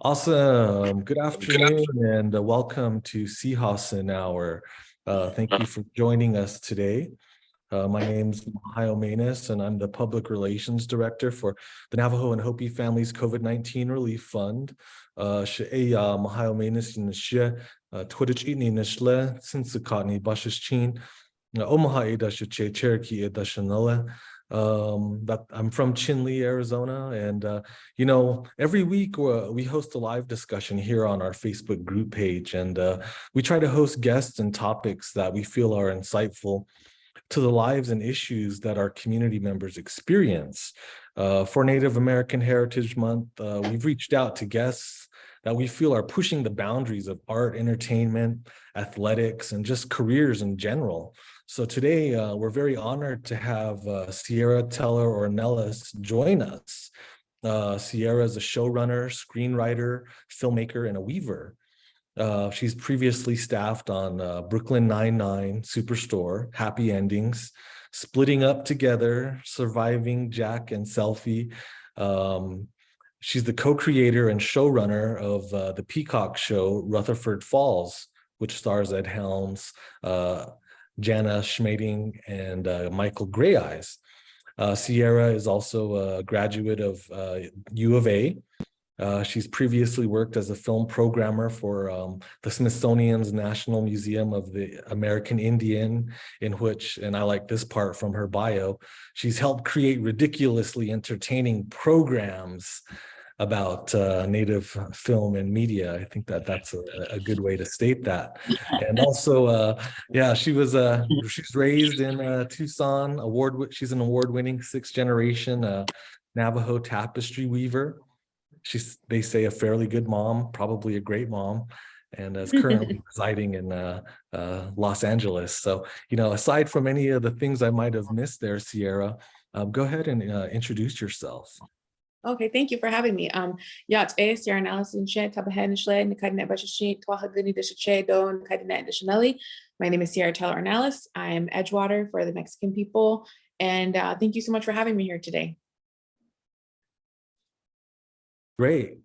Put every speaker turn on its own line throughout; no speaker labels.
Awesome. Good afternoon and welcome to Sihasin Hour. Thank you for joining us today. My name's Mahio Manus, and I'm the Public Relations Director for the Navajo and Hopi Families COVID-19 Relief Fund. Mahio Manus in the Twitch ni nishle since the Kotni Bashischin, Omaha Eda Cherokee Eda Shanilla. That I'm from Chinle, Arizona, and every week we host a live discussion here on our Facebook group page, and we try to host guests and topics that we feel are insightful to the lives and issues that our community members experience. For Native American Heritage Month, we've reached out to guests that we feel are pushing the boundaries of art, entertainment, athletics, and just careers in general. So today, we're very honored to have Sierra Teller Ornelas join us. Sierra is a showrunner, screenwriter, filmmaker, and a weaver. She's previously staffed on Brooklyn Nine-Nine, Superstore, Happy Endings, Splitting Up Together, Surviving Jack and Selfie. She's the co-creator and showrunner of the Peacock show Rutherford Falls, which stars Ed Helms, Jana Schmading, and Michael Gray Eyes. Sierra is also a graduate of U of A. She's previously worked as a film programmer for the Smithsonian's National Museum of the American Indian, in which, and I like this part from her bio, she's helped create ridiculously entertaining programs about Native film and media. I think that's a good way to state that. And also, she's raised in Tucson. She's an award-winning sixth-generation Navajo tapestry weaver. They say a fairly good mom, probably a great mom, and is currently residing in Los Angeles. So, aside from any of the things I might have missed there, Sierra, go ahead and introduce yourself.
Okay, thank you for having me. It's Sierra Ornelas in My name is Sierra Teller Ornelas. I'm Edgewater for the Mexican people, and thank you so much for having me here today.
Great.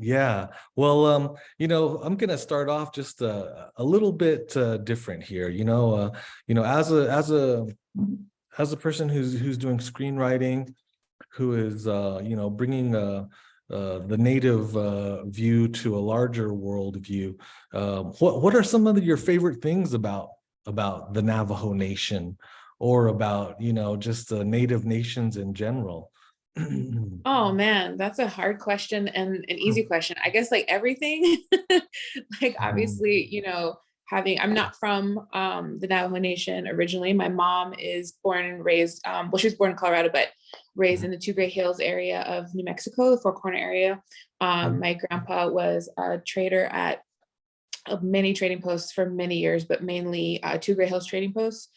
Yeah. Well, I'm going to start off just a little bit different here. As a person who's doing screenwriting, who is bringing the Native view to a larger world view. What are some of your favorite things about the Navajo Nation, or about just Native nations in general?
Oh man, that's a hard question and an easy question. I guess like everything, like obviously, I'm not from the Navajo Nation originally. My mom is born and raised, she was born in Colorado, but raised in the Two Great Hills area of New Mexico, the Four Corner area. My grandpa was a trader at many trading posts for many years, but mainly Two Great Hills trading posts.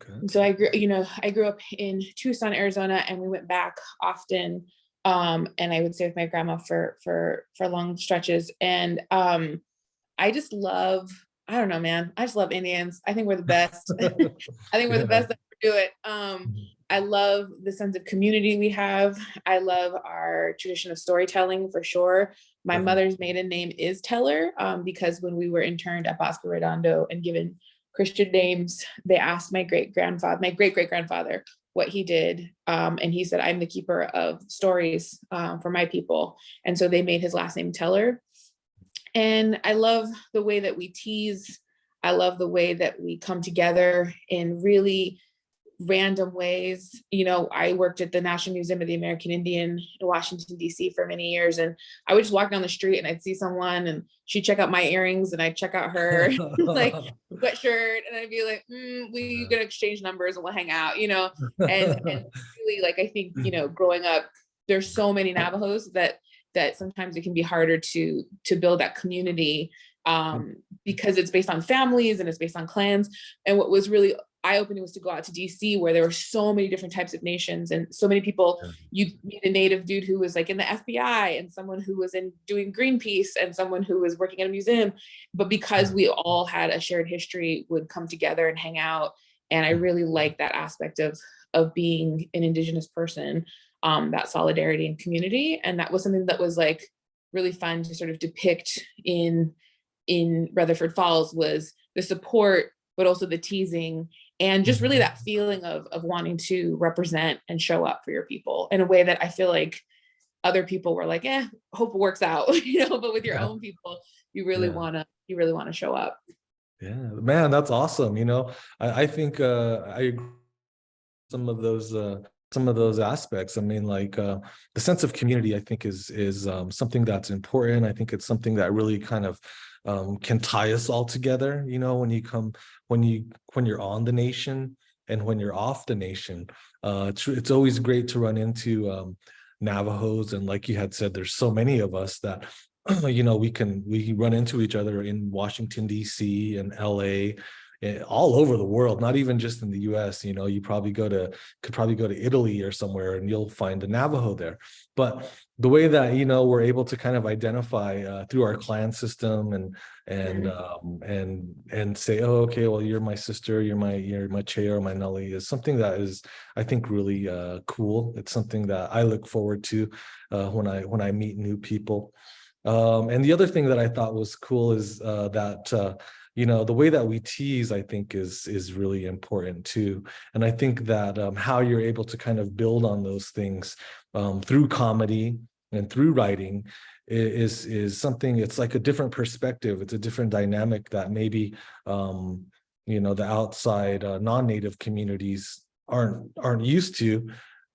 Okay. So I grew up in Tucson, Arizona, and we went back often. And I would stay with my grandma for long stretches. And I just love, I don't know, man. I just love Indians. I think we're the best. I think we're the best that do it. I love the sense of community we have. I love our tradition of storytelling for sure. My mother's maiden name is Teller because when we were interned at Bosco Redondo and given Christian names, they asked my great great grandfather what he did, and he said, "I'm the keeper of stories for my people," and so they made his last name Teller. And I love the way that we tease. I love the way that we come together in really random ways. I worked at the National Museum of the American Indian in Washington, D.C. for many years. And I would just walk down the street and I'd see someone and she'd check out my earrings and I'd check out her like sweatshirt. And I'd be like, we gonna exchange numbers and we'll hang out, and really, like, I think, growing up, there's so many Navajos that sometimes it can be harder to build that community because it's based on families and it's based on clans. And what was really eye-opening was to go out to DC, where there were so many different types of nations and so many people. You meet a Native dude who was like in the FBI, and someone who was doing Greenpeace, and someone who was working at a museum. But because we all had a shared history, would come together and hang out. And I really like that aspect of being an Indigenous person, that solidarity and community. And that was something that was like really fun to sort of depict in Rutherford Falls was the support, but also the teasing, and just really that feeling of wanting to represent and show up for your people in a way that I feel like other people were like, hope it works out, but with your own people, you really
Yeah.
want to show up.
Yeah, man, that's awesome. I think I agree with some of those aspects. I mean, like the sense of community, I think is something that's important. I think it's something that really kind of can tie us all together. When you're on the nation and when you're off the nation, it's always great to run into Navajos, and like you had said, there's so many of us that we run into each other in Washington, D.C. and LA, all over the world, not even just in the US. You could probably go to Italy or somewhere and you'll find a Navajo there. But the way that, we're able to kind of identify through our clan system and say, oh, okay, well, you're my sister, you're my Che or my Nully, is something that is, I think, really cool. It's something that I look forward to when I meet new people. And the other thing that I thought was cool is that the way that we tease, I think, is really important too. And I think that how you're able to kind of build on those things through comedy and through writing is something. It's like a different perspective. It's a different dynamic that maybe the outside non-native communities aren't used to.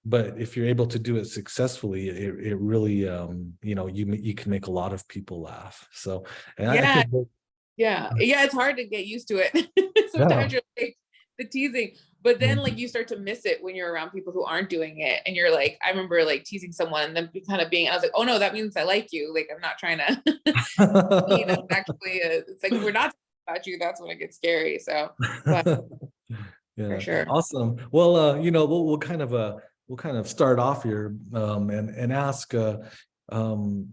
But if you're able to do it successfully, it really, you can make a lot of people laugh. So, and I
Yeah,
think,
it's hard to get used to it.
yeah,
Sometimes you're like the teasing, but then like
Mhm.
you start to miss it when you're around people who aren't doing it, and you're like, I remember like teasing someone and then kind of being, I was like, oh no, that means I like you. Like I'm not trying to, actually, it's like if we're not talking about you, that's when it gets scary. So, but for
Yeah,
sure.
awesome. Well, we'll kind of start off here and ask, um,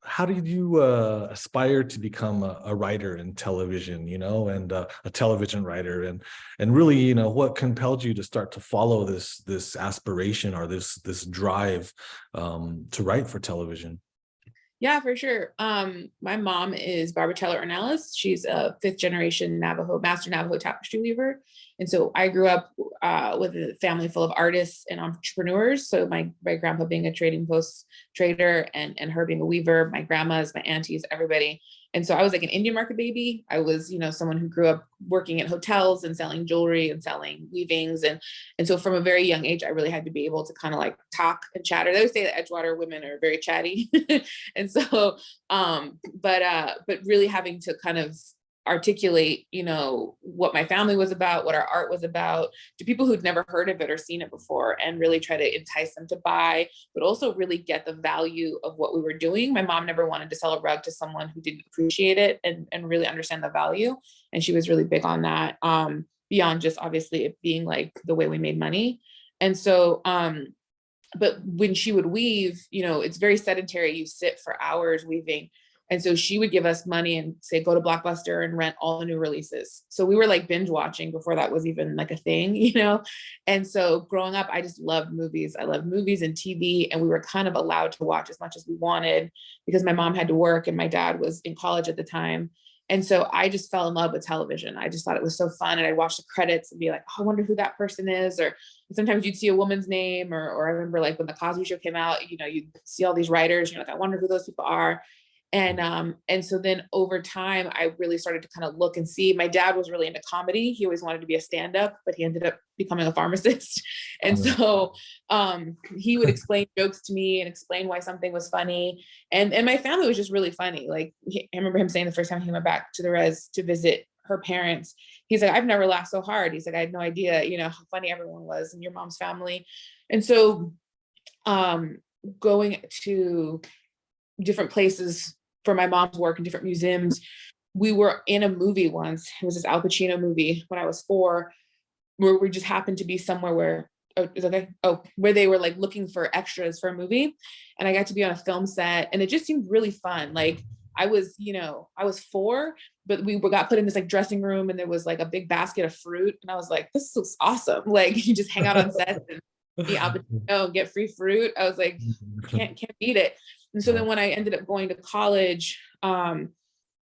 how did you aspire to become a writer in television, and a television writer, and really, what compelled you to start to follow this aspiration or this drive to write for television?
Yeah, for sure. My mom is Barbara Teller Ornelas. She's a fifth generation master Navajo tapestry weaver. And so I grew up with a family full of artists and entrepreneurs. So my grandpa being a trading post trader and her being a weaver, my grandmas, my aunties, everybody. And so I was like an Indian market baby. I was, someone who grew up working at hotels and selling jewelry and selling weavings. And so from a very young age, I really had to be able to kind of like talk and chatter. They always say that Edgewater women are very chatty. And so but really having to kind of articulate what my family was about, what our art was about, to people who'd never heard of it or seen it before, and really try to entice them to buy, but also really get the value of what we were doing. My mom never wanted to sell a rug to someone who didn't appreciate it and really understand the value, and she was really big on that, beyond just obviously it being like the way we made money. And so but when she would weave, it's very sedentary. You sit for hours weaving. And so she would give us money and say, go to Blockbuster and rent all the new releases. So we were like binge watching before that was even like a thing. And so growing up, I just loved movies. I loved movies and TV. And we were kind of allowed to watch as much as we wanted because my mom had to work and my dad was in college at the time. And so I just fell in love with television. I just thought it was so fun. And I'd watch the credits and be like, oh, I wonder who that person is. Or sometimes you'd see a woman's name, or I remember like when the Cosby Show came out, you'd see all these writers, you're like, I wonder who those people are. And so then over time, I really started to kind of look and see. My dad was really into comedy. He always wanted to be a stand-up, but he ended up becoming a pharmacist. And so he would explain jokes to me and explain why something was funny. And my family was just really funny. Like I remember him saying the first time he went back to the res to visit her parents, he's like, I've never laughed so hard. He's like, I had no idea, how funny everyone was in your mom's family. And so going to different places for my mom's work in different museums. We were in a movie once. It was this Al Pacino movie when I was 4, where we just happened to be somewhere where, where they were like looking for extras for a movie. And I got to be on a film set and it just seemed really fun. Like I was 4, but we got put in this like dressing room and there was like a big basket of fruit. And I was like, this is awesome. Like you just hang out on set and be Al Pacino and get free fruit. I was like, can't beat it. And so then when I ended up going to college, I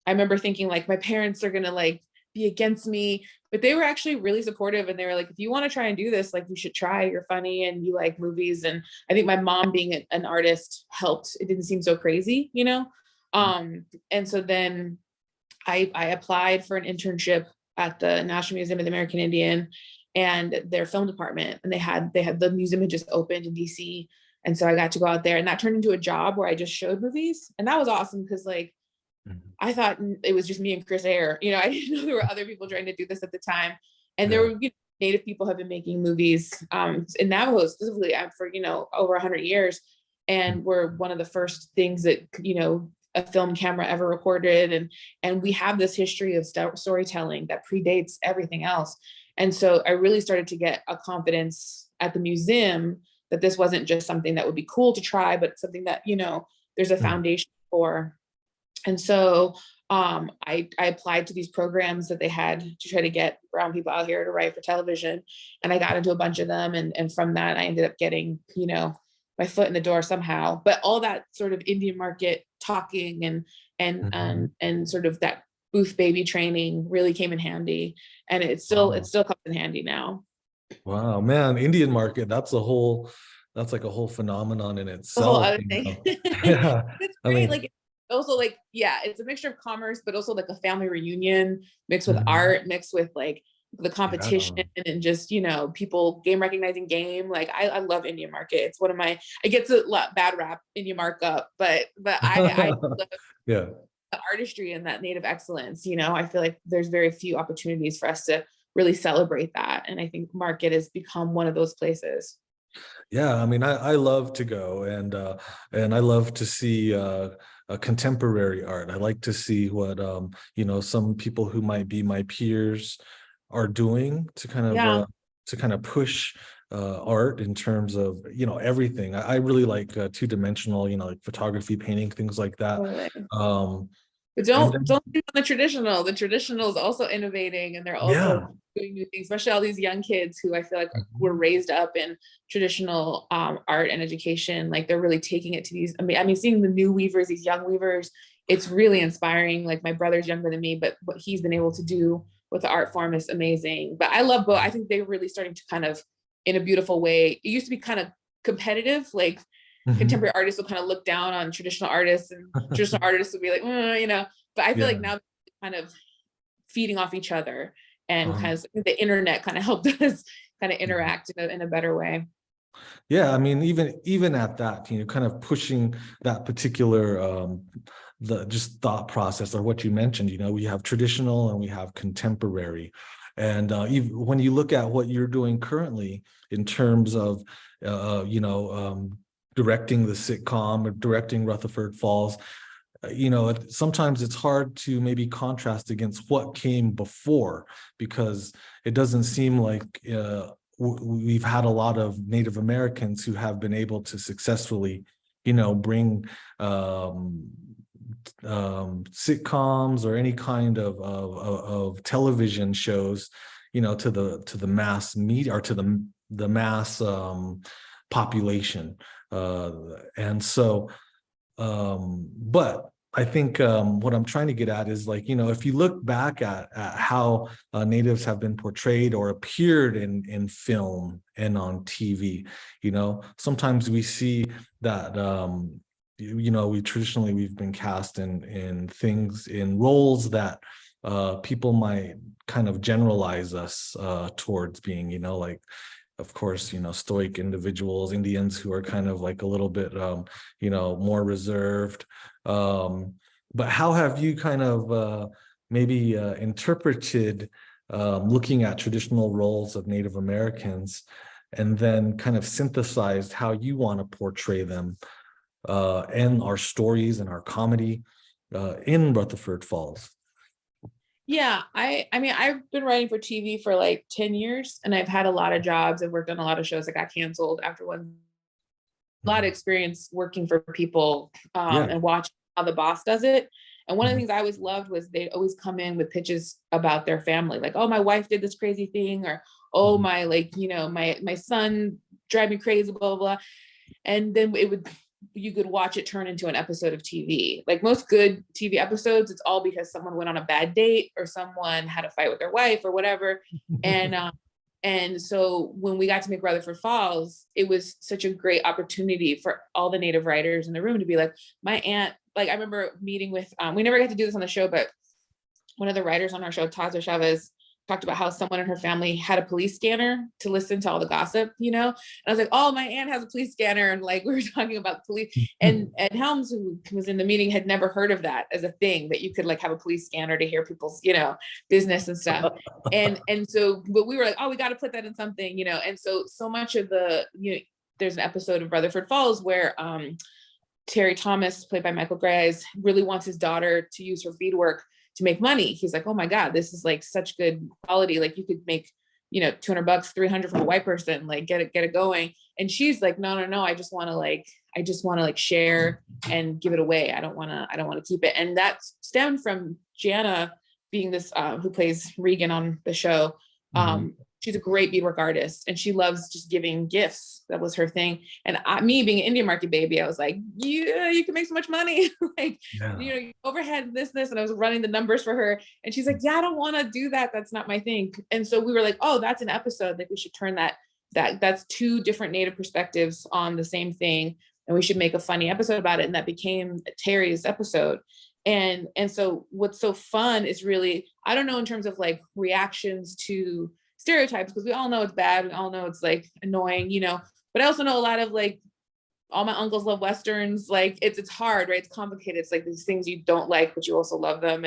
remember thinking like my parents are gonna like be against me, but they were actually really supportive, and they were like, if you want to try and do this, like you should try. You're funny and you like movies. And I think my mom being an artist helped. It didn't seem so crazy, you know. And so then I applied for an internship at the National Museum of the American Indian and their film department, and they had the museum had just opened in DC. And so I got to go out there, and that turned into a job where I just showed movies, and that was awesome because like I thought it was just me and Chris Ayer. You know, I didn't know there were other people trying to do this at the time. And there were, you know, Native people have been making movies in Navajo specifically for, you know, over 100 years. And we're one of the first things that, you know, a film camera ever recorded. And we have this history of storytelling that predates everything else. And so I really started to get a confidence at the museum that this wasn't just something that would be cool to try, but something that, you know, there's a foundation for. And so I applied to these programs that they had to try to get brown people out here to write for television. And I got into a bunch of them. And from that, I ended up getting, you know, my foot in the door somehow. But all that sort of Indian market talking and sort of that booth baby training really came in handy. And it still comes in handy now.
Wow, man, Indian market, that's like a whole phenomenon in
The whole
itself,
other
you
thing.
know? Yeah.
It's
I
great.
mean,
Like also like, yeah, it's a mixture of commerce, but also like a family reunion mixed with
mhm,
art, mixed with like the competition
yeah.
and just, you know, people game recognizing game. Like I love Indian market. It's one of my, it gets a lot bad rap Indian markup, but I love
Yeah.
the artistry and that native excellence. You know, I feel like there's very few opportunities for us to really celebrate that. And I think market has become one of those places.
Yeah, I mean, I love to go and I love to see a contemporary art. I like to see what you know, some people who might be my peers are doing
Yeah.
to kind of push art in terms of, you know, everything. I really like two-dimensional, you know, like photography, painting, things like that.
Totally.
Um,
But
and
don't
then
sleep on the traditional. The traditional is also innovating, and they're also
yeah.
doing new things, especially all these young kids who I feel like were
Mhm.
raised up in traditional art and education. Like they're really taking it to these. I mean, seeing the new weavers, these young weavers, it's really inspiring. Like my brother's younger than me, but what he's been able to do with the art form is amazing. But I love both. I think they're really starting to kind of, in a beautiful way. It used to be kind of competitive, like
Mhm.
contemporary artists will kind of look down on traditional artists, and traditional artists would be like, you know. But I feel
Yeah.
like now kind of feeding off each other, and
Uh-huh.
kind of the internet kind of helped us kind of interact in a better way.
Yeah, I mean, even at that, you know, kind of pushing that particular the just thought process or what you mentioned, you know, we have traditional and we have contemporary. And even when you look at what you're doing currently in terms of you know, directing the sitcom or directing Rutherford Falls, you know, sometimes it's hard to maybe contrast against what came before, because it doesn't seem like we've had a lot of Native Americans who have been able to successfully, you know, bring sitcoms or any kind of television shows, you know, to the mass media or to the mass population, and so. But I think what I'm trying to get at is, like, you know, if you look back at how natives have been portrayed or appeared in film and on TV, you know, sometimes we see that you know, we've been cast in things, in roles that people might kind of generalize us towards being, you know, like, of course, you know, stoic individuals, Indians who are kind of like a little bit, you know, more reserved. But how have you kind of maybe interpreted looking at traditional roles of Native Americans and then kind of synthesized how you want to portray them in our stories and our comedy in Rutherford Falls?
Yeah, I mean, I've been writing for TV for like 10 years, and I've had a lot of jobs. I've worked on a lot of shows that got canceled after one. A lot of
Mhm.
experience working for people
Yeah.
and watching how the boss does it. And one of the
Mhm.
things I always loved was they'd always come in with pitches about their family, like, oh, my wife did this crazy thing, or oh,
Mhm.
my, like, you know, my son drive me crazy, blah blah blah. And then it would you could watch it turn into an episode of TV. Like most good TV episodes, it's all because someone went on a bad date or someone had a fight with their wife or whatever. And so when we got to make Rutherford Falls, it was such a great opportunity for all the Native writers in the room to be like, my aunt, like I remember meeting with, we never got to do this on the show, but one of the writers on our show, Taza Chavez, talked about how someone in her family had a police scanner to listen to all the gossip, you know? And I was like, oh, my aunt has a police scanner. And like, we were talking about police, and Helms, who was in the meeting, had never heard of that as a thing, that you could like have a police scanner to hear people's, you know, business and stuff. And so, but we were like, oh, we got to put that in something, you know? And so much of the, you know, there's an episode of Rutherford Falls where Terry Thomas, played by Michael Grace, really wants his daughter to use her beadwork to make money. He's like, oh my God, this is like such good quality. Like you could make, you know, $200, 300 from a white person, like get it going. And she's like, no, I just want to like share and give it away. I don't want to keep it. And that stemmed from Jana being this, who plays Regan on the show. She's a great beadwork artist and she loves just giving gifts. That was her thing. And me being an Indian market baby, I was like, yeah, you can make so much money. Like, you know, overhead, this, and I was running the numbers for her. And she's like, yeah, I don't want to do that. That's not my thing. And so we were like, oh, that's an episode. Like we should turn that's two different Native perspectives on the same thing. And we should make a funny episode about it. And that became Terry's episode. And so what's so fun is really, I don't know in terms of like reactions to stereotypes, because we all know it's bad, we all know it's like annoying, you know, but I also know a lot of like, all my uncles love Westerns, like it's hard, right? It's complicated. It's like these things you don't like, but you also love them.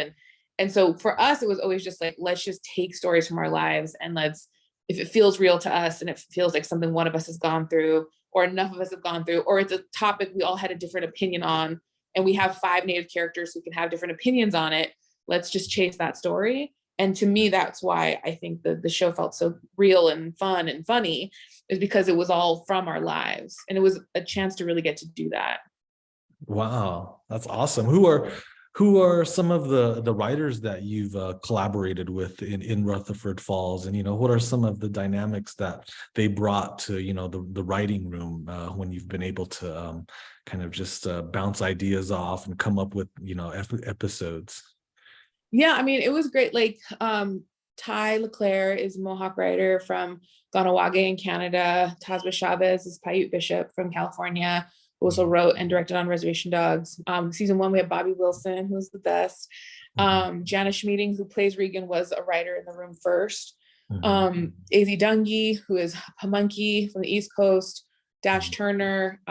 And so for us, it was always just like, let's just take stories from our lives and if it feels real to us and it feels like something one of us has gone through or enough of us have gone through, or it's a topic we all had a different opinion on, and we have 5 Native characters who can have different opinions on it, let's just chase that story. And to me, that's why I think the show felt so real and fun and funny, is because it was all from our lives. And it was a chance to really get to do that.
Wow, that's awesome. Who are some of the writers that you've collaborated with in Rutherford Falls? And, you know, what are some of the dynamics that they brought to, you know, the writing room when you've been able to kind of just bounce ideas off and come up with, you know, episodes?
Yeah, I mean, it was great. Like Ty LeClaire is a Mohawk writer from Ganawage in Canada. Tasba Chavez is Paiute Bishop from California, who also wrote and directed on Reservation Dogs. Season 1, we have Bobby Wilson, who's the best. Jana Schmeeding, who plays Regan, was a writer in the room first. Az Dungy, who is Pamunkey from the East Coast. Dash Turner,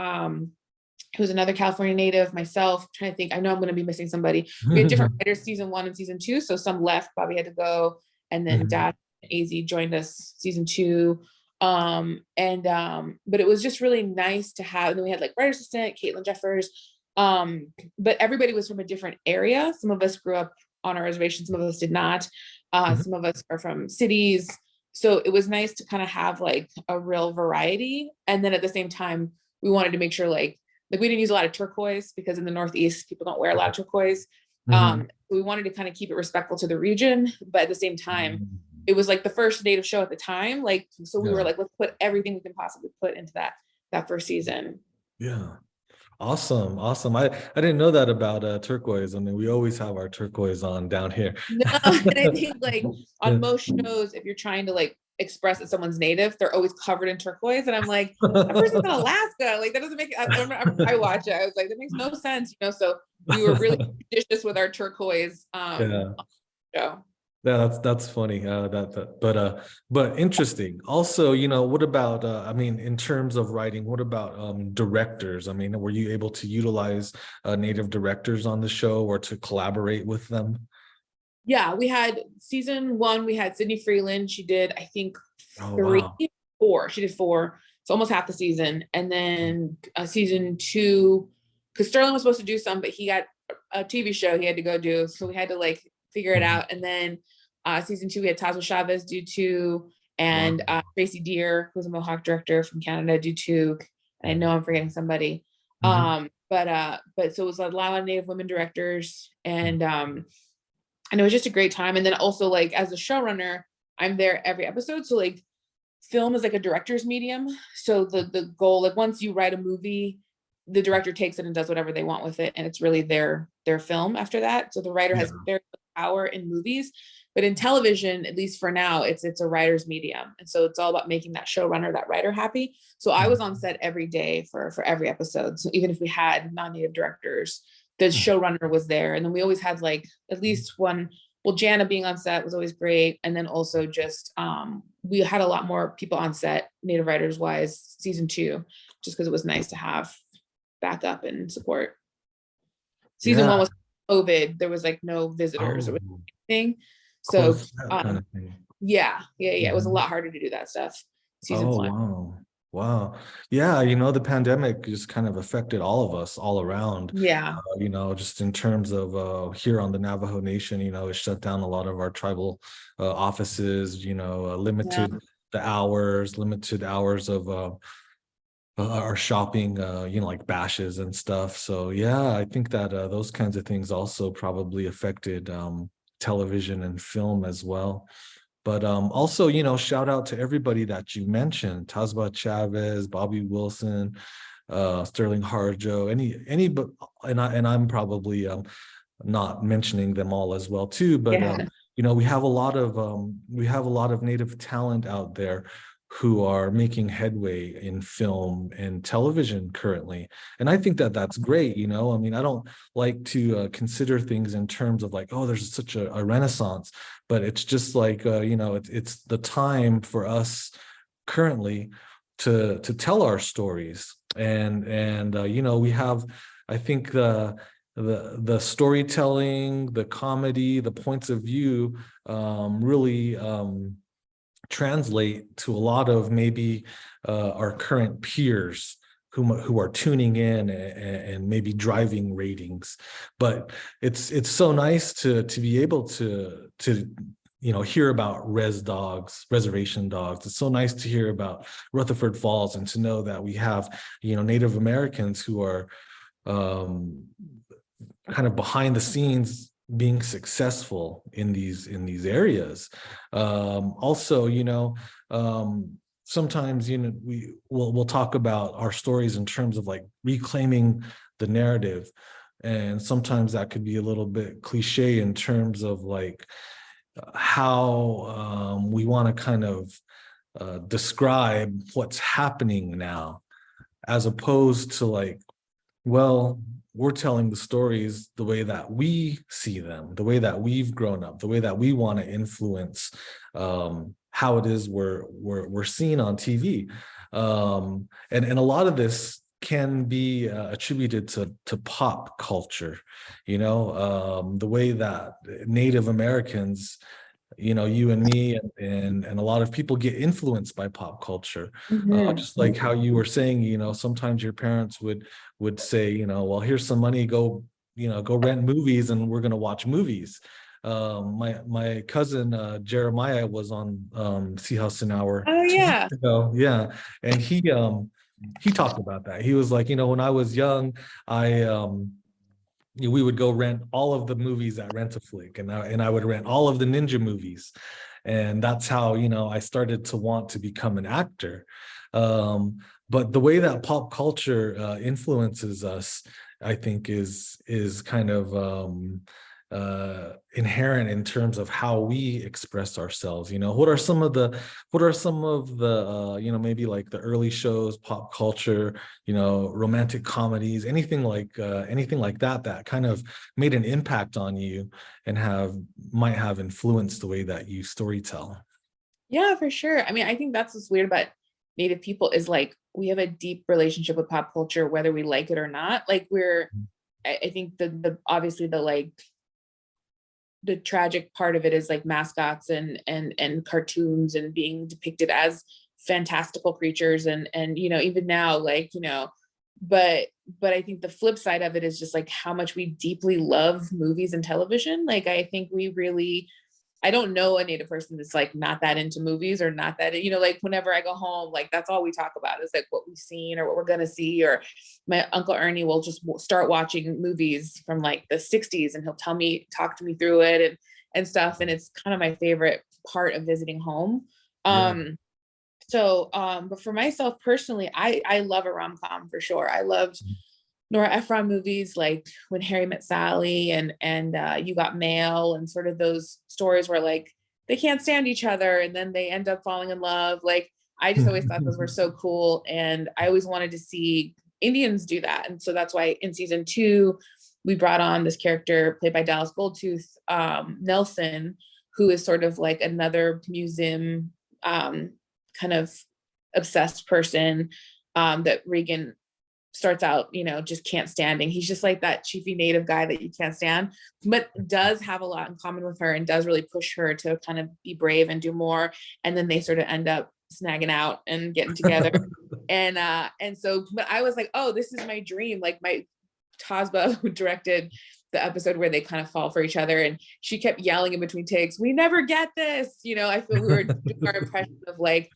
who's another California native, myself, trying to think, I know I'm going to be missing somebody. We had different writers season 1 and season 2. So some left, Bobby had to go. And then Dash and Az joined us season 2. But it was just really nice to have, and then we had like writer assistant, Caitlin Jeffers. But everybody was from a different area. Some of us grew up on our reservation. Some of us did not. Some of us are from cities. So it was nice to kind of have like a real variety. And then at the same time, we wanted to make sure like we didn't use a lot of turquoise, because in the Northeast, people don't wear a lot of turquoise. We wanted to kind of keep it respectful to the region, but at the same time, it was like the first Native show at the time. Like, so we were like, let's put everything we can possibly put into that first season.
Yeah. Awesome. I didn't know that about turquoise. I mean, we always have our turquoise on down here.
No, and I think like on most shows, if you're trying to like express that someone's Native, they're always covered in turquoise. And I'm like, that person's in Alaska. Like that doesn't make I watch it. I was like, that makes no sense, you know? So we were really judicious with our turquoise show.
Yeah, that's funny. But interesting. Also, you know, what about I mean, in terms of writing, what about directors? I mean, were you able to utilize Native directors on the show or to collaborate with them?
Yeah, we had season 1, we had Sydney Freeland. She did, I think, 4. She did 4. So almost half the season. And then season 2, because Sterling was supposed to do some, but he got a TV show he had to go do. So we had to like figure it out. And then season 2, we had Tazo Chavez do 2, and Tracy Deer, who's a Mohawk director from Canada, do 2. And I know I'm forgetting somebody. But so it was a lot of Native women directors, and it was just a great time. And then also like as a showrunner, I'm there every episode. So like film is like a director's medium. So the goal, like once you write a movie, the director takes it and does whatever they want with it, and it's really their film after that. So the writer
Yeah.
has very little power in movies, but in television, at least for now, it's a writer's medium, and so it's all about making that showrunner, that writer happy. So I was on set every day for every episode. So even if we had non-native directors, the showrunner was there, and then we always had like at least one. Well, Jana being on set was always great, and then also just we had a lot more people on set, native writers wise, season 2, just because it was nice to have backup and support. Season
Yeah.
1 was COVID. There was like no visitors or
Oh,
anything. So
close that kind of thing.
yeah. It was a
Mhm.
lot harder to do that stuff. Season
Oh,
1.
wow. Wow. Yeah, the pandemic just kind of affected all of us all around,
Yeah.
just in terms of here on the Navajo Nation, it shut down a lot of our tribal offices,
Yeah.
limited hours of our shopping, like bashes and stuff. So yeah, I think that those kinds of things also probably affected television and film as well. But also, shout out to everybody that you mentioned: Tazba Chavez, Bobby Wilson, Sterling Harjo, but I'm probably not mentioning them all as well too. But
Yeah.
we have a lot of Native talent out there who are making headway in film and television currently, and I think that that's great. I mean, I don't like to consider things in terms of like, oh, there's such a renaissance, but it's just like it's the time for us currently to tell our stories, and we have, I think, the storytelling, the comedy, the points of view really translate to a lot of maybe our current peers who are tuning in and maybe driving ratings. But it's so nice to be able to hear about reservation dogs. It's so nice to hear about Rutherford Falls, and to know that we have Native Americans who are um, kind of behind the scenes being successful in these areas. Also, sometimes we'll talk about our stories in terms of like reclaiming the narrative, and sometimes that could be a little bit cliche in terms of like how we want to kind of describe what's happening now, as opposed to like, well, we're telling the stories the way that we see them, the way that we've grown up, the way that we want to influence how it is we're seen on TV. And a lot of this can be attributed to pop culture, the way that Native Americans, you and me and a lot of people get influenced by pop culture.
Mhm.
Just like how you were saying, sometimes your parents would say, well, here's some money, go rent movies and we're going to watch movies. My cousin Jeremiah was on Sihasin Hour
Oh
2 weeks
yeah.
ago. Yeah. And he talked about that. He was like, when I was young, I we would go rent all of the movies at Rent-A-Flick, and I would rent all of the ninja movies, and that's how I started to want to become an actor. But the way that pop culture influences us, I think, is kind of inherent in terms of how we express ourselves. What are some of the maybe like the early shows, pop culture, romantic comedies, anything like that kind of made an impact on you and might have influenced the way that you storytell.
Yeah, for sure. I mean, I think that's what's weird about Native people is like we have a deep relationship with pop culture, whether we like it or not. Like I think the obviously the tragic part of it is like mascots and cartoons and being depicted as fantastical creatures, and even now, like but I think the flip side of it is just like how much we deeply love movies and television. Like I think we really, I don't know a Native person that's like not that into movies or not that, like whenever I go home, like that's all we talk about is like what we've seen or what we're gonna see. Or my Uncle Ernie will just start watching movies from like the 60s and he'll talk to me through it and stuff. And it's kind of my favorite part of visiting home.
Yeah.
But for myself personally, I love a rom-com for sure. I loved Nora Ephron movies like When Harry Met Sally and You Got Mail, and sort of those stories where like they can't stand each other and then they end up falling in love. Like I just always thought those were so cool, and I always wanted to see Indians do that. And so that's why in season 2 we brought on this character played by Dallas Goldtooth, Nelson, who is sort of like another museum kind of obsessed person that Regan starts out, just can't standing. He's just like that chiefy native guy that you can't stand, but does have a lot in common with her and does really push her to kind of be brave and do more. And then they sort of end up snagging out and getting together. And so, but I was like, oh, this is my dream. Like my Tasba, who directed the episode where they kind of fall for each other, and she kept yelling in between takes, "We never get this." I feel we were doing our impression of like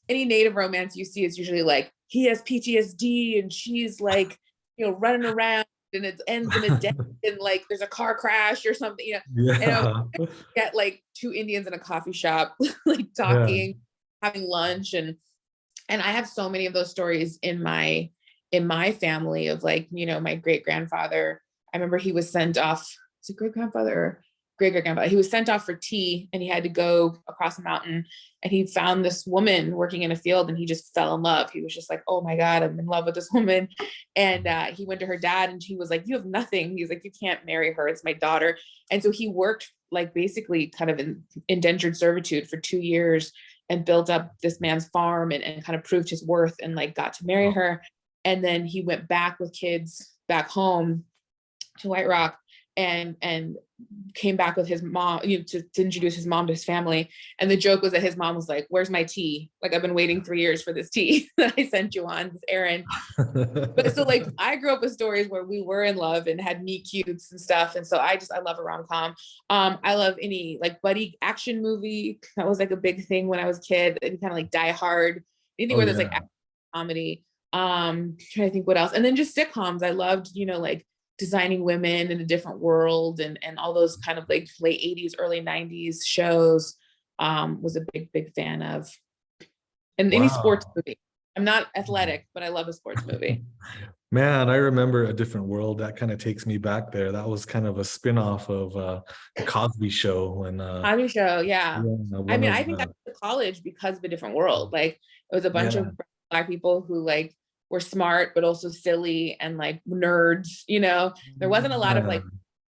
any native romance you see is usually like he has PTSD and she's like, running around and it ends in a death and like there's a car crash or something, and I would get like 2 Indians in a coffee shop, like talking, having lunch. And I have so many of those stories in my family of like, my great grandfather. I remember he was sent off, was it great grandfather or great grandfather? He was sent off for tea and he had to go across a mountain, and he found this woman working in a field and he just fell in love. He was just like, oh my God, I'm in love with this woman. And he went to her dad and he was like, you have nothing. He's like, you can't marry her. It's my daughter. And so he worked like basically kind of in indentured servitude for 2 years and built up this man's farm and kind of proved his worth and like got to marry her. And then he went back with kids back home to White Rock and came back with his mom, to introduce his mom to his family. And the joke was that his mom was like, where's my tea? Like, I've been waiting 3 years for this tea that I sent you on this errand. But so like, I grew up with stories where we were in love and had meet cutes and stuff. And so I love a rom-com. I love any like buddy action movie. That was like a big thing when I was a kid. And kind of like Die Hard, anything where there's like comedy. Trying to think what else. And then just sitcoms. I loved, like Designing Women in a Different World and all those kind of like late 80s, early 90s shows. Was a big fan of. And any sports movie. I'm not athletic, but I love a sports movie.
Man, I remember A Different World. That kind of takes me back there. That was kind of a spin-off of the Cosby Show. When
Cosby Show, yeah. I mean, I think I went to college because of A Different World. Like it was a bunch of Black people who like were smart but also silly and like nerds. There wasn't a lot of like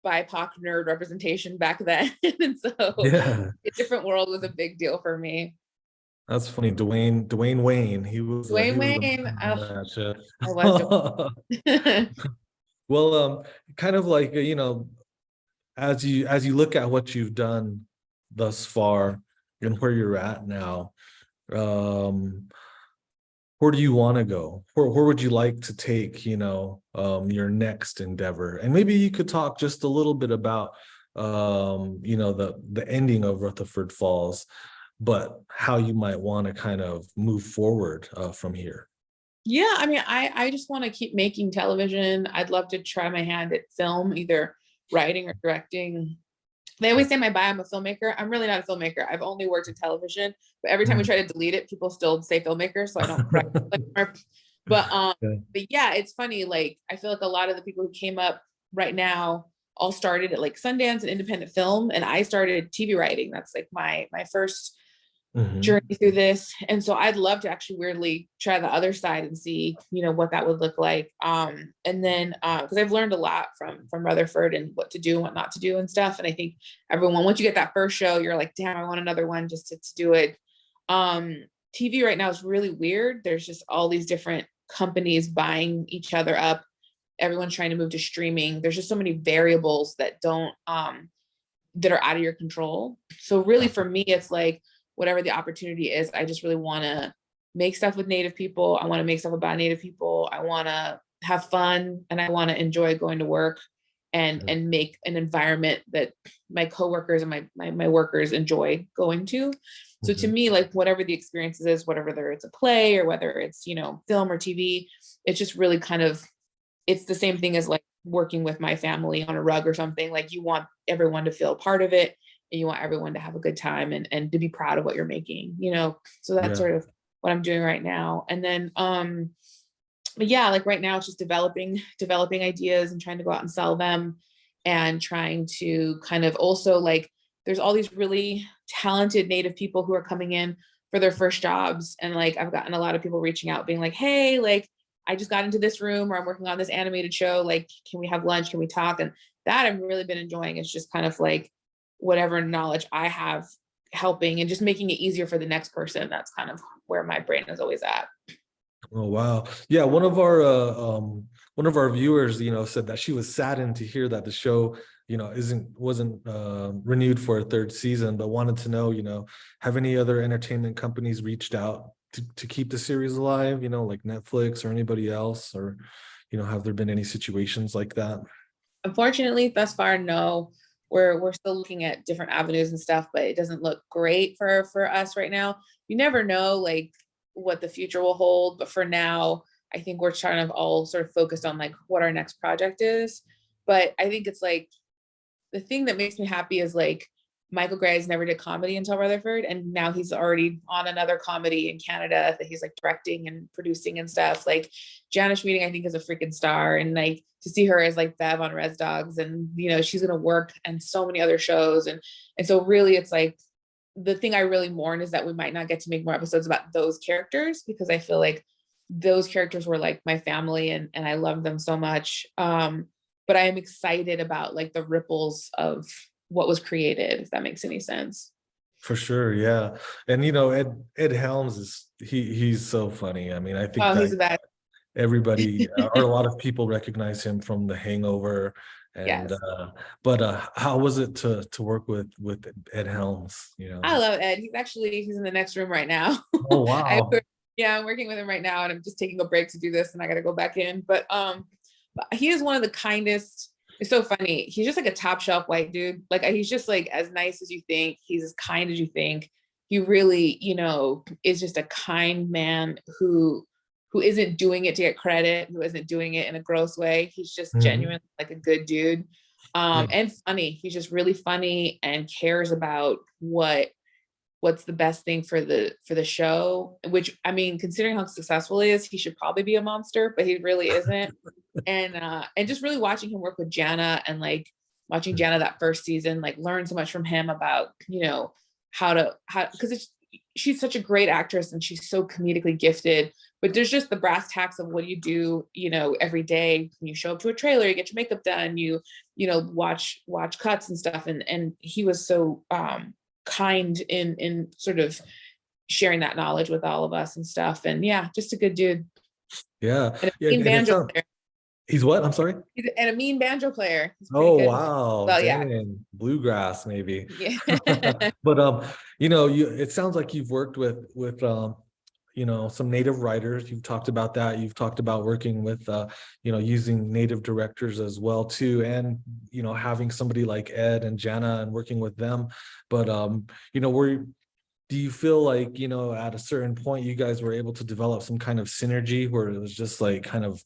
BIPOC nerd representation back then. And so A Different World was a big deal for me.
That's funny. Dwayne Wayne. He was
Dwayne Wayne. I was
well, kind of like, as you look at what you've done thus far and where you're at now, where do you want to go? Where would you like to take, your next endeavor? And maybe you could talk just a little bit about, the ending of Rutherford Falls, but how you might want to kind of move forward from here.
Yeah, I mean, I just want to keep making television. I'd love to try my hand at film, either writing or directing. They always say in my bio, I'm a filmmaker. I'm really not a filmmaker. I've only worked in television, but every time we try to delete it, people still say filmmaker, so I don't correct anymore. But yeah, it's funny. Like, I feel like a lot of the people who came up right now all started at like Sundance and independent film, and I started TV writing. That's like my first journey through this. And so I'd love to actually weirdly try the other side and see, what that would look like. And then, cause I've learned a lot from Rutherford and what to do and what not to do and stuff. And I think everyone, once you get that first show, you're like, damn, I want another one just to do it. TV right now is really weird. There's just all these different companies buying each other up. Everyone's trying to move to streaming. There's just so many variables that don't, that are out of your control. So really for me, it's like, whatever the opportunity is, I just really want to make stuff with Native people. I want to make stuff about Native people. I want to have fun and I want to enjoy going to work and make an environment that my coworkers and my workers enjoy going to. So to me, like whatever the experiences is, whether it's a play or whether it's, film or TV, it's just really kind of, it's the same thing as like working with my family on a rug or something. Like you want everyone to feel part of it. And you want everyone to have a good time and to be proud of what you're making, so that's sort of what I'm doing right now. And then but yeah, like right now it's just developing ideas and trying to go out and sell them, and trying to kind of also like, there's all these really talented native people who are coming in for their first jobs. And like, I've gotten a lot of people reaching out being like, hey, like I just got into this room, or I'm working on this animated show. Like, can we have lunch? Can we talk? And that I've really been enjoying. It's just kind of like whatever knowledge I have, helping and just making it easier for the next person. That's kind of where my brain is always at.
Oh wow. Yeah, one of our viewers, said that she was saddened to hear that the show, wasn't renewed for a third season, but wanted to know, have any other entertainment companies reached out to keep the series alive, like Netflix or anybody else, or, have there been any situations like that?
Unfortunately, thus far, no. We're still looking at different avenues and stuff, but it doesn't look great for us right now. You never know like what the future will hold, but for now, I think we're trying to all sort of focused on like what our next project is. But I think it's like the thing that makes me happy is like Michael Gray never did comedy until Rutherford, and now he's already on another comedy in Canada that he's like directing and producing and stuff. Like Janice Meeting, I think, is a freaking star, and like to see her as like Bev on Res Dogs, and she's gonna work and so many other shows, and so really it's like the thing I really mourn is that we might not get to make more episodes about those characters, because I feel like those characters were like my family, and I love them so much. But I am excited about like the ripples of what was created, if that makes any sense.
For sure, yeah. And Ed Helms he's so funny. I mean, I think
Oh,
that
he's the best.
everybody or a lot of people recognize him from The Hangover. And
Yes.
but how was it to work with Ed Helms?
I love Ed. He's in the next room right now.
Oh wow.
Yeah, I'm working with him right now, and I'm just taking a break to do this, and I got to go back in. But he is one of the kindest. It's so funny. He's just like a top shelf white dude. Like he's just like as nice as you think. He's as kind as you think. He really, is just a kind man who isn't doing it to get credit, who isn't doing it in a gross way. He's just
Mhm.
genuine, like a good dude.
Yeah.
And funny. He's just really funny and cares about what's the best thing for the show, which I mean, considering how successful he is, he should probably be a monster, but he really isn't. And just really watching him work with Jana, and like watching Jana that first season, like learn so much from him about, how because she's such a great actress and she's so comedically gifted, but there's just the brass tacks of what you do, every day. When you show up to a trailer, you get your makeup done, watch cuts and stuff. And he was so kind in sort of sharing that knowledge with all of us and stuff. And yeah, just a good dude.
Yeah.
And a
Yeah.
mean
And it
banjo
sounds
player.
he's what? I'm sorry.
And a mean banjo player. He's pretty
Oh
good.
wow,
Well, yeah.
dang, bluegrass maybe.
Yeah.
But it sounds like you've worked with some native writers. You've talked about that. You've talked about working with using native directors as well too, and having somebody like Ed and Jana and working with them. But were do you feel like at a certain point you guys were able to develop some kind of synergy where it was just like kind of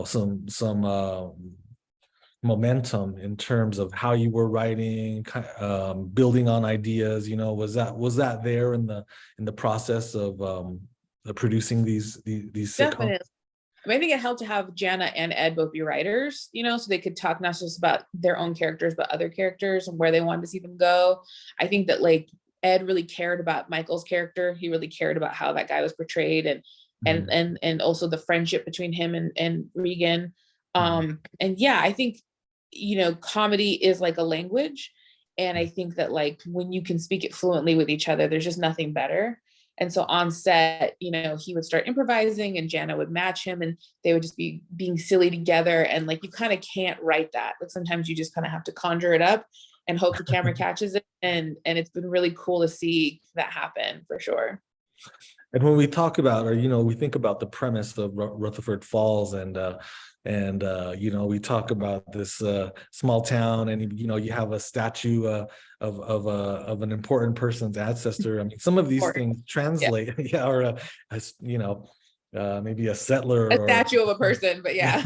some momentum in terms of how you were writing, building on ideas? Was that there in the process of producing these sitcoms?
Definitely. I mean, I think it helped to have Jana and Ed both be writers, so they could talk not just about their own characters, but other characters and where they wanted to see them go. I think that like Ed really cared about Michael's character. He really cared about how that guy was portrayed,
Mhm.
and also the friendship between him and Regan.
Mhm.
And yeah, I think, comedy is like a language. And I think that like when you can speak it fluently with each other, there's just nothing better. And so on set, he would start improvising and Jana would match him, and they would just be being silly together. And like, you kind of can't write that. Like sometimes you just kind of have to conjure it up and hope the camera catches it. And it's been really cool to see that happen for sure.
And when we talk about, or we think about the premise of Rutherford Falls, and we talk about this small town, and you have a statue of an important person's ancestor. I mean, some of these
Or
things
yeah.
translate, yeah, or as maybe a settler
A
or
statue of a person, but yeah.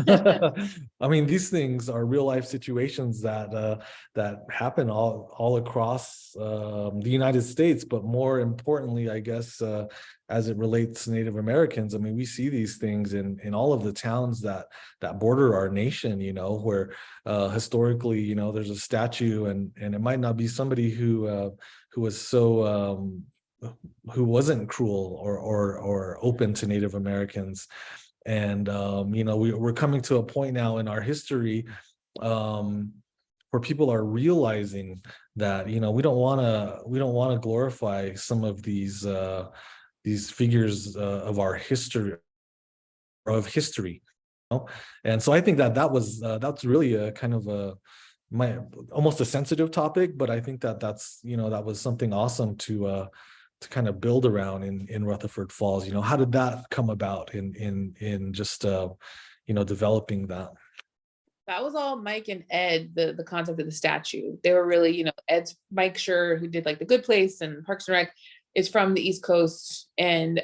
I mean, these things are real life situations that happen all across the United States, but more importantly, I guess, as it relates to Native Americans. I mean, we see these things in all of the towns that border our nation, where historically, there's a statue, and it might not be somebody who was so who wasn't cruel or open to Native Americans. And we're coming to a point now in our history where people are realizing that we don't want to glorify some of these figures of our history and so I think that's really a kind of almost a sensitive topic, but I think that was something awesome to kind of build around in Rutherford Falls. How did that come about in just developing that?
That was all Mike and Ed, the concept of the statue. They were really, Ed's Mike Schur, who did like The Good Place and Parks and Rec, is from the East Coast and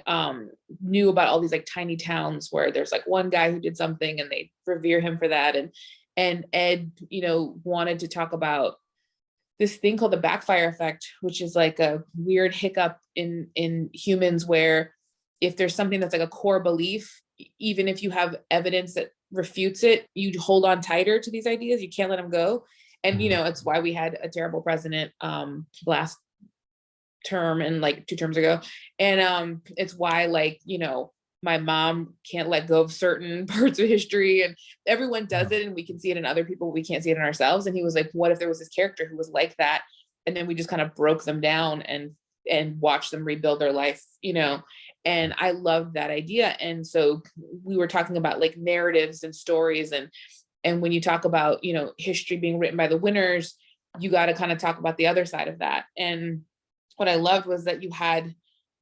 knew about all these like tiny towns where there's like one guy who did something and they revere him for that. And Ed, wanted to talk about this thing called the backfire effect, which is like a weird hiccup in humans where if there's something that's like a core belief, even if you have evidence that refutes it, you hold on tighter to these ideas. You can't let them go. And, it's why we had a terrible president last term and like 2 terms ago. And it's why my mom can't let go of certain parts of history, and everyone does it, and we can see it in other people, we can't see it in ourselves. And he was like, what if there was this character who was like that, and then we just kind of broke them down and watched them rebuild their life, and I loved that idea. And so we were talking about like narratives and stories, and when you talk about history being written by the winners, you got to kind of talk about the other side of that. And what I loved was that you had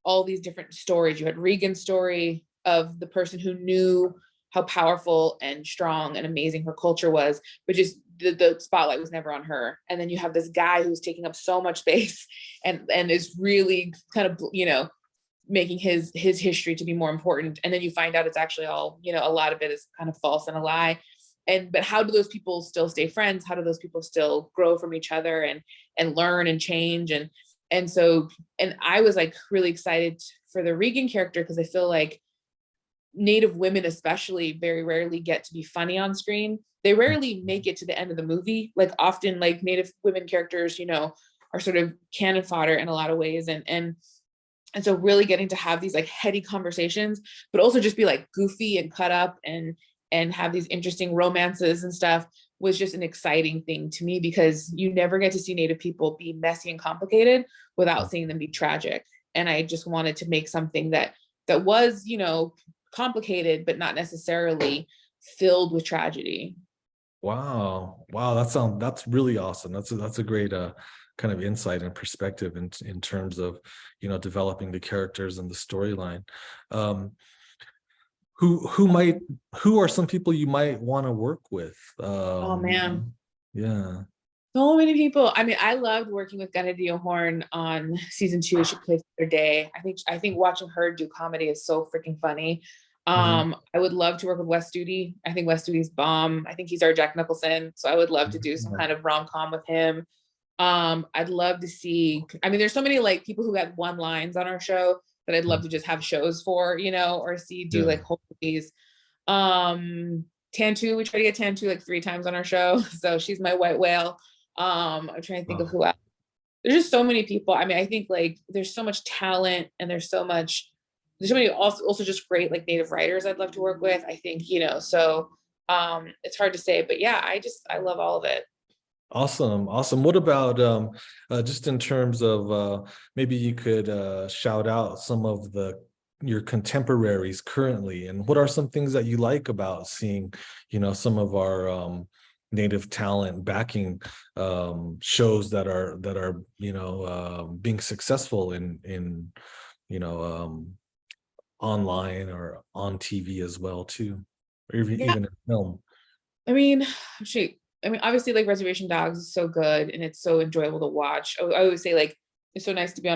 all these different stories. You had Regan's story of the person who knew how powerful and strong and amazing her culture was, but just the spotlight was never on her. And then you have this guy who's taking up so much space and is really kind of, making his history to be more important. And then you find out it's actually all, a lot of it is kind of false and a lie. But how do those people still stay friends? How do those people still grow from each other and learn and change? And so I was like really excited for the Regan character, because I feel like Native women especially very rarely get to be funny on screen. They rarely make it to the end of the movie. Like often like Native women characters, are sort of cannon fodder in a lot of ways. And so really getting to have these like heady conversations, but also just be like goofy and cut up and have these interesting romances and stuff was just an exciting thing to me, because you never get to see Native people be messy and complicated without seeing them be tragic. And I just wanted to make something that was, complicated, but not necessarily filled with tragedy.
Wow. That's really awesome. That's a great kind of insight and perspective in terms of developing the characters and the storyline. Who are some people you might want to work with?
Oh man,
Yeah.
so many people. I mean, I loved working with Gunnar Horn on season 2. She played for Day. I think watching her do comedy is so freaking funny. I would love to work with Wes Studi. I think Wes Studi's bomb. I think he's our Jack Nicholson. So I would love to do some kind of rom-com with him. I'd love to see, I mean, there's so many like people who had one lines on our show that I'd love to just have shows for, or see do like whole movies. Tantu, we try to get Tantu like 3 times on our show. So she's my white whale. I'm trying to think of who else. There's just so many people. I mean, I think like there's so much talent, and there's so many also just great like Native writers I'd love to work with. I think, so it's hard to say, but yeah, I love all of it.
Awesome. What about just in terms of maybe you could shout out some of your contemporaries currently, and what are some things that you like about seeing, some of our Native talent backing shows that are being successfally in online or on TV as well too, or even in film.
I mean, obviously, like Reservation Dogs is so good and it's so enjoyable to watch. I always say like it's so nice to be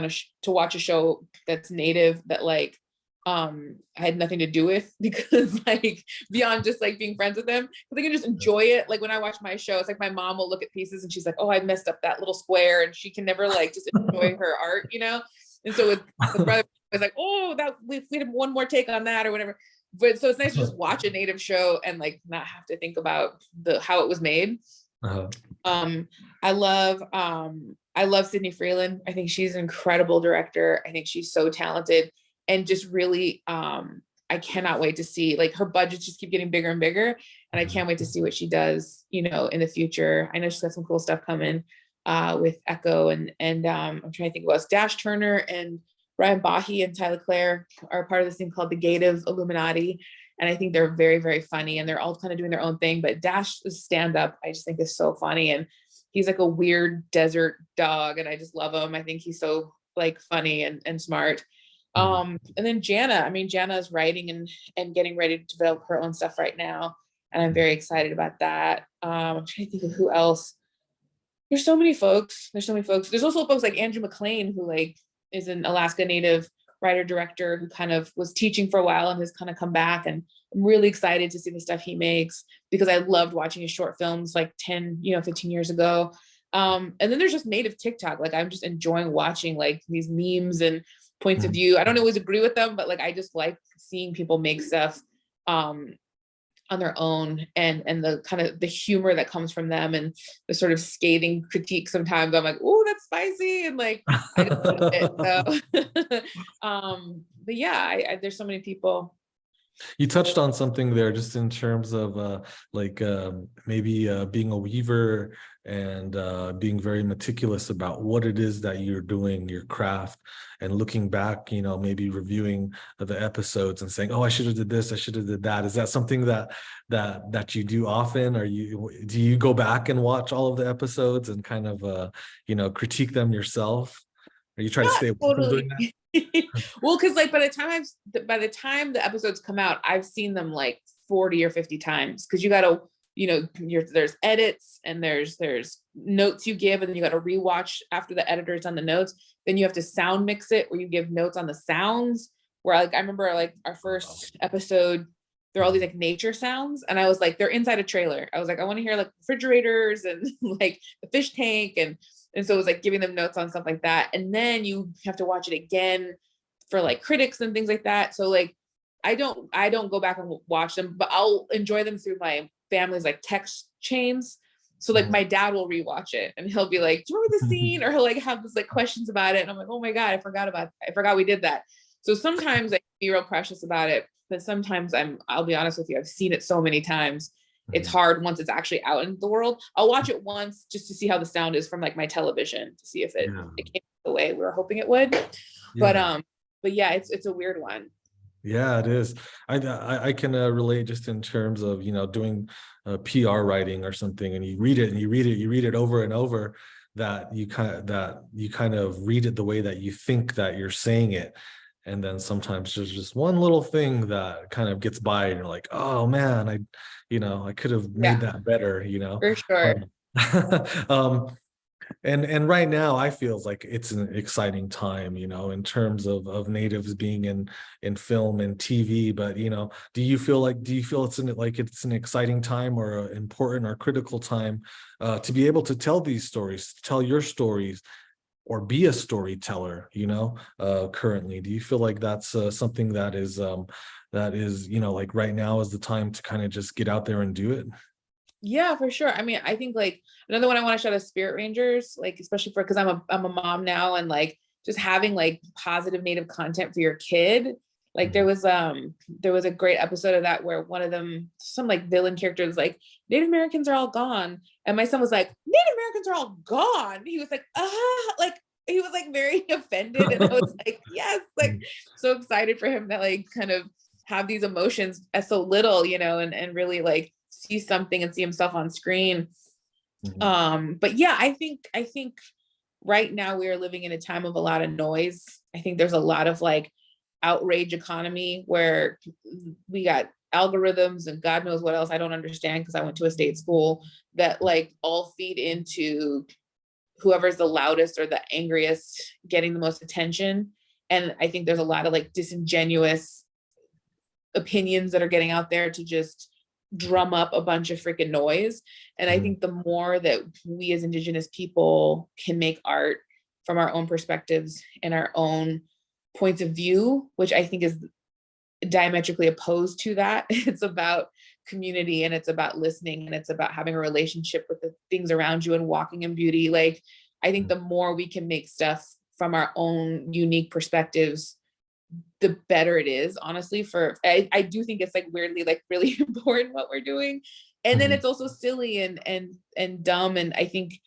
to watch a show that's Native, that like I had nothing to do with, because like beyond just like being friends with them, but they can just enjoy it. Like when I watch my show, it's like my mom will look at pieces and she's like, oh, I messed up that little square, and she can never like just enjoy her art, you know? And so with brother, it's like, oh, that we had one more take on that or whatever. But so it's nice to just watch a native show and like not have to think about how it was made.
Uh-huh.
I love Sydney Freeland. I think she's an incredible director. I think she's so talented, and just really, I cannot wait to see, like, her budgets just keep getting bigger and bigger. And I can't wait to see what she does, you know, in the future. I know she's got some cool stuff coming with Echo and I'm trying to think what else. Dash Turner and Brian Bahi and Tyler Clare are part of this thing called the Gative Illuminati. And I think they're very, very funny, and they're all kind of doing their own thing. But Dash's stand-up, I just think, is so funny. And he's like a weird desert dog, and I just love him. I think he's so like funny and smart. And then Jana, I mean, Jana is writing and getting ready to develop her own stuff right now. And I'm very excited about that. I'm trying to think of who else. There's so many folks. There's also folks like Andrew McLean, who like is an Alaska Native writer director who kind of was teaching for a while and has kind of come back. And I'm really excited to see the stuff he makes, because I loved watching his short films like 10, 15 years ago. And then there's just native TikTok. Like I'm just enjoying watching like these memes and points of view. I don't always agree with them, but like I just like seeing people make stuff on their own, and the kind of the humor that comes from them, and the sort of scathing critique sometimes. I'm like, oh, that's spicy, and like I just love it. So but yeah, there's so many people.
You touched on something there, just in terms of maybe being a weaver and being very meticulous about what it is that you're doing, your craft, and looking back, maybe reviewing the episodes and saying, oh, I should have did this, I should have did that. Is that something that you do often? Or do you go back and watch all of the episodes and kind of critique them yourself? Or you try to stay away from doing that?
Well, because like by the time the episodes come out, I've seen them like 40 or 50 times, because you gotta, there's edits and there's notes you give, and then you gotta rewatch after the editor's done the notes. Then you have to sound mix it, where you give notes on the sounds, where like I remember like our first episode, there are all these like nature sounds, and I was like, they're inside a trailer. I was like, I want to hear like refrigerators and like the fish tank, and so it was like giving them notes on stuff like that. And then you have to watch it again for like critics and things like that. So like, I don't go back and watch them, but I'll enjoy them through my family's like text chains. So like my dad will rewatch it, and he'll be like, do you remember the scene? Or he'll like have this like questions about it. And I'm like, oh my God, I forgot we did that. So sometimes I can be real precious about it, but sometimes I'll be honest with you, I've seen it so many times. It's hard once it's actually out in the world. I'll watch it once just to see how the sound is from like my television, to see if it came the way we were hoping it would. Yeah. But yeah, it's a weird one.
Yeah, it is. I can relate, just in terms of doing PR writing or something, and you read it over and over, that you kind of read it the way that you think that you're saying it. And then sometimes there's just one little thing that kind of gets by, and you're like, oh man, I could have made that better,
For sure.
And right now I feel like it's an exciting time, in terms of natives being in film and TV. But do you feel it's an exciting time, or an important or critical time to be able to tell these stories, tell your stories, or be a storyteller, currently? Do you feel like that's something that is like right now is the time to kind of just get out there and do it?
Yeah, for sure. I mean, I think like another one I want to shout out is Spirit Rangers, like especially because I'm a mom now, and like just having like positive native content for your kid. Like there was a great episode of that where one of them, some like villain character, was like, Native Americans are all gone. And my son was like, Native Americans are all gone. He was like, like he was like very offended. And I was like, yes, like so excited for him to like kind of have these emotions as so little, and really like see something and see himself on screen. But yeah, I think right now we are living in a time of a lot of noise. I think there's a lot of like outrage economy, where we got algorithms and God knows what else I don't understand, because I went to a state school, that like all feed into whoever's the loudest or the angriest getting the most attention. And I think there's a lot of like disingenuous opinions that are getting out there to just drum up a bunch of freaking noise. And I think the more that we as Indigenous people can make art from our own perspectives and our own points of view, which I think is diametrically opposed to that. It's about community, and it's about listening, and it's about having a relationship with the things around you and walking in beauty. Like, I think the more we can make stuff from our own unique perspectives, the better it is, honestly. I do think it's like weirdly like really important what we're doing. And then it's also silly and dumb. And I think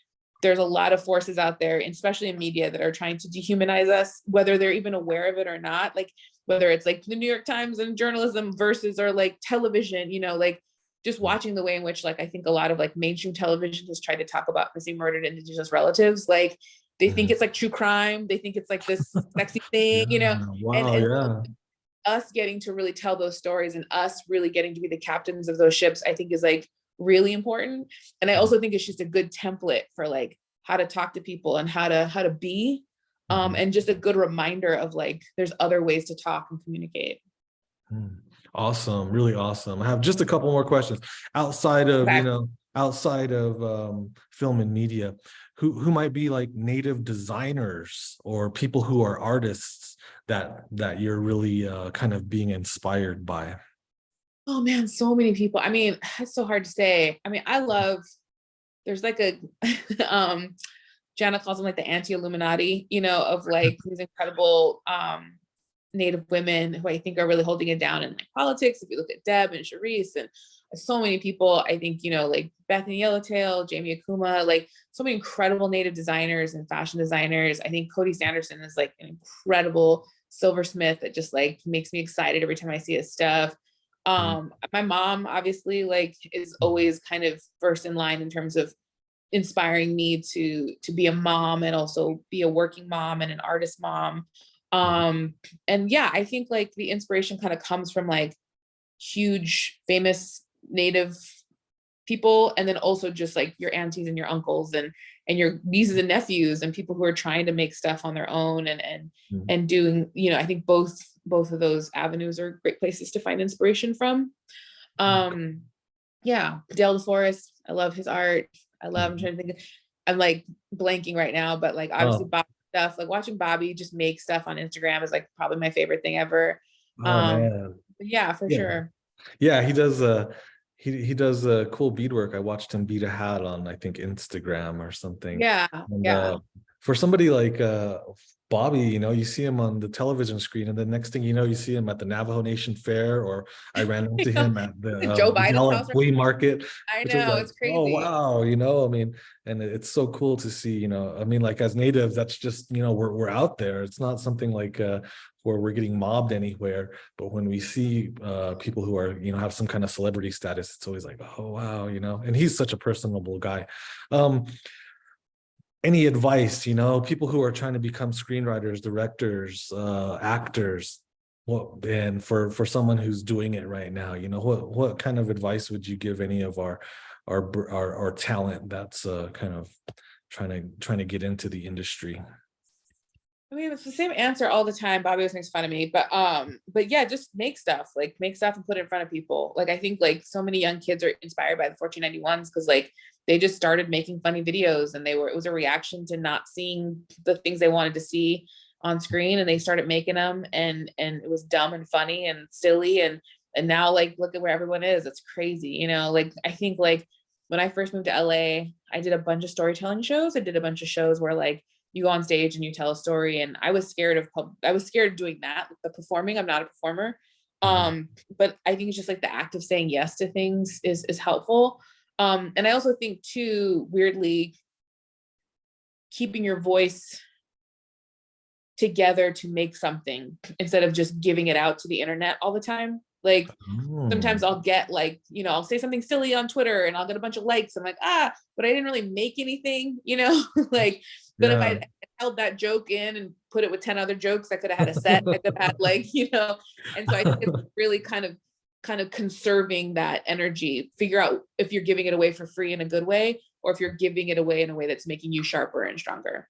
there's a lot of forces out there, especially in media, that are trying to dehumanize us, whether they're even aware of it or not. Like, whether it's like the New York Times and journalism versus, or like television, like just watching the way in which, like, I think a lot of like mainstream television has tried to talk about missing, murdered Indigenous relatives. Like, they think it's like true crime. They think it's like this sexy thing,
Wow,
and
yeah.
so us getting to really tell those stories and us really getting to be the captains of those ships, I think is like really important. And I also think it's just a good template for like how to talk to people and how to be, and just a good reminder of like, there's other ways to talk and communicate.
Awesome. Really awesome. I have just a couple more questions outside of,
Okay.
film and media. Who might be like native designers or people who are artists that you're really kind of being inspired by?
Oh man, so many people. I mean, it's so hard to say. I mean, there's like a Jana calls them like the anti-Illuminati, of like these incredible Native women who I think are really holding it down in like politics. If you look at Deb and Charisse and so many people, I think, like Bethany Yellowtail, Jamie Akuma, like so many incredible Native designers and fashion designers. I think Cody Sanderson is like an incredible silversmith that just like makes me excited every time I see his stuff. My mom obviously like is always kind of first in line in terms of inspiring me to be a mom and also be a working mom and an artist mom. And yeah, I think like the inspiration kind of comes from like huge famous Native people, and then also just like your aunties and your uncles and your nieces and nephews and people who are trying to make stuff on their own and doing, I think both of those avenues are great places to find inspiration from. Yeah, Dale DeForest, I love his art. I'm trying to think, I'm like blanking right now, but like obviously Bobby stuff, like watching Bobby just make stuff on Instagram is like probably my favorite thing ever.
Man.
Yeah, for sure.
Yeah, he does he does cool beadwork. I watched him beat a hat on, I think, Instagram or something.
Yeah.
And for somebody like Bobby, you see him on the television screen, and the next thing you know, you see him at the Navajo Nation Fair, or I ran into him at the
Joe Biden's house.
flea market.
I
Which was
know,
like,
it's crazy.
oh wow, I mean, and it's so cool to see, I mean, like as natives, that's just, we're out there. It's not something like where we're getting mobbed anywhere, but when we see people who are, have some kind of celebrity status, it's always like, oh wow, and he's such a personable guy. Any advice, people who are trying to become screenwriters, directors, actors, and for someone who's doing it right now, what kind of advice would you give any of our talent that's kind of trying to get into the industry?
I mean, it's the same answer all the time. Bobby always makes fun of me, but yeah, just make stuff and put it in front of people. Like, I think like so many young kids are inspired by the 1491s because like they just started making funny videos, and it was a reaction to not seeing the things they wanted to see on screen, and they started making them, and it was dumb and funny and silly, and now like look at where everyone is. It's crazy, like I think like when I first moved to LA, I did a bunch of storytelling shows. I did a bunch of shows where like you go on stage and you tell a story, and I was scared of doing that, the performing. I'm not a performer. But I think it's just like the act of saying yes to things is helpful. And I also think too, weirdly, keeping your voice together to make something instead of just giving it out to the internet all the time. Like sometimes I'll get like, I'll say something silly on Twitter and I'll get a bunch of likes. I'm like, but I didn't really make anything, like, but if I held that joke in and put it with 10 other jokes, I could have had a set. I could have had like, and so I think it's really kind of conserving that energy. Figure out if you're giving it away for free in a good way, or if you're giving it away in a way that's making you sharper and stronger.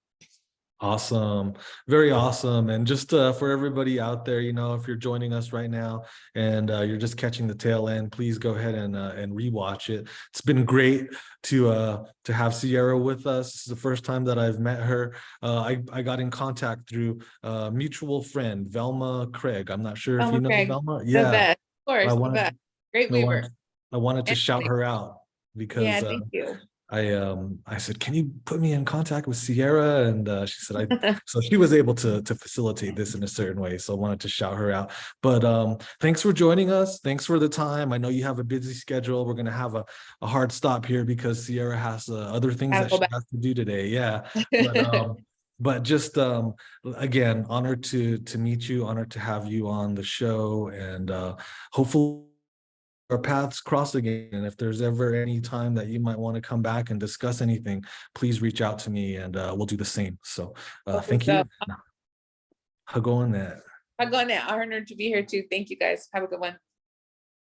Awesome. Very awesome. And just for everybody out there, if you're joining us right now and you're just catching the tail end, please go ahead and rewatch it. It's been great to have Sierra with us. This is the first time that I've met her. I got in contact through a mutual friend, Velma Craig. I'm not sure if you
Oh,
know
Craig,
Velma.
the
Yeah.
best, of
I
course, the
wanted
best. Great
I
weaver.
wanted I wanted to
And
shout her out
yeah,
because
thank you.
I said, can you put me in contact with Sierra? And she said, so she was able to facilitate this in a certain way. So I wanted to shout her out. But thanks for joining us. Thanks for the time. I know you have a busy schedule. We're going to have a hard stop here because Sierra has other things
Gotta
that
go
she
back.
has to do today. Yeah. But just again, honored to meet you, honored to have you on the show, and hopefully our paths cross again. And if there's ever any time that you might want to come back and discuss anything, please reach out to me and we'll do the same. So
Hopefully
thank
so.
you. Hug on that.
I'm going now. Honored to be here too. Thank you guys. Have a good one.